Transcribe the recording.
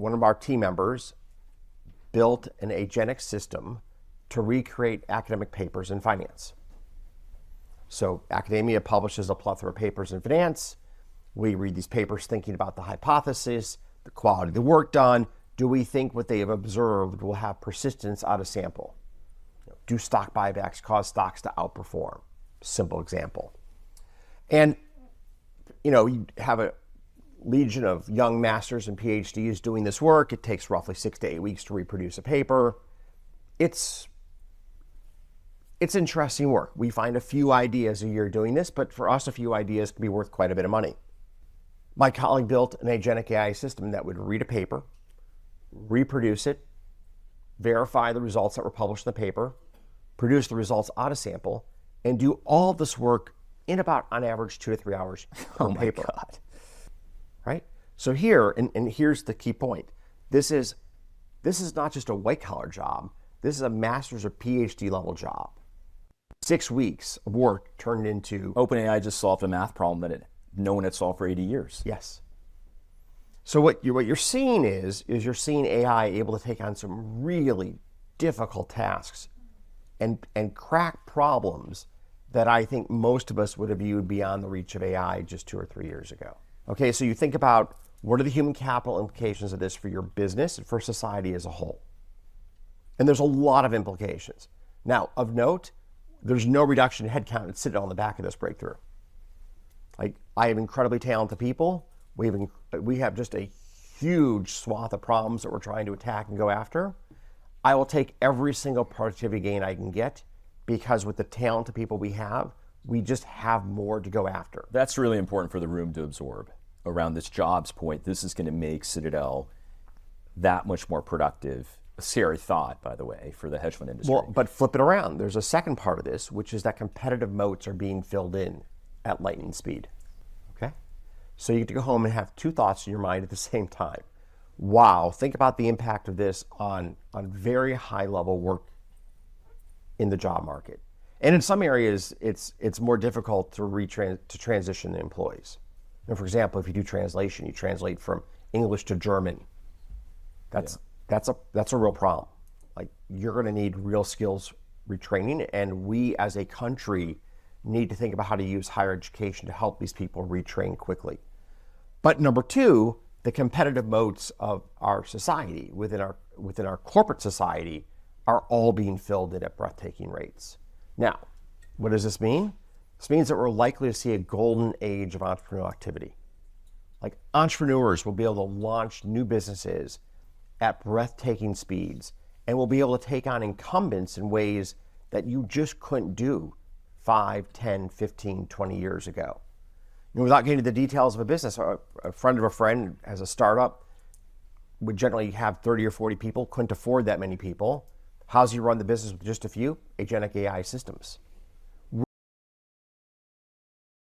one of our team members built an agentic system to recreate academic papers in finance. So academia publishes a plethora of papers in finance. We read these papers thinking about the hypothesis, the quality of the work done. Do we think what they have observed will have persistence out of sample? Do stock buybacks cause stocks to outperform? Simple example. And, you have a legion of young masters and PhDs doing this work. It takes roughly 6 to 8 weeks to reproduce a paper. It's interesting work. We find a few ideas a year doing this, but for us, a few ideas can be worth quite a bit of money. My colleague built an agentic AI system that would read a paper, reproduce it, verify the results that were published in the paper, produce the results out of sample, and do all this work in about, on average, 2 to 3 hours per paper. My God. Right? So here, and here's the key point. This is not just a white-collar job. This is a master's or PhD level job. 6 weeks of work turned into... OpenAI just solved a math problem that no one had solved for 80 years. Yes. So what you're seeing is you're seeing AI able to take on some really difficult tasks and crack problems that I think most of us would have viewed beyond the reach of AI just 2 or 3 years ago. Okay, so you think about what are the human capital implications of this for your business and for society as a whole. And there's a lot of implications. Now, of note, there's no reduction in headcount that's sitting on the back of this breakthrough. Like, I have incredibly talented people. We have just a huge swath of problems that we're trying to attack and go after. I will take every single productivity gain I can get because with the talented people we have, we just have more to go after. That's really important for the room to absorb around this jobs point. This is going to make Citadel that much more productive. A scary thought, by the way, for the hedge fund industry. Well, but flip it around. There's a second part of this, which is that competitive moats are being filled in at lightning speed. Okay? So you get to go home and have 2 thoughts in your mind at the same time. Wow, think about the impact of this on very high level work in the job market. And in some areas, it's more difficult to transition the employees. For example, if you do translation, you translate from English to German. That's a real problem. Like, you're going to need real skills retraining, and we as a country need to think about how to use higher education to help these people retrain quickly. But number 2, the competitive moats of our society, within our corporate society, are all being filled in at breathtaking rates. Now, what does this mean? This means that we're likely to see a golden age of entrepreneurial activity. Like, entrepreneurs will be able to launch new businesses at breathtaking speeds and will be able to take on incumbents in ways that you just couldn't do 5, 10, 15, 20 years ago. Without getting into the details of a business, a friend of a friend has a startup, would generally have 30 or 40 people, couldn't afford that many people. How's he run the business with just a few? Agentic AI systems.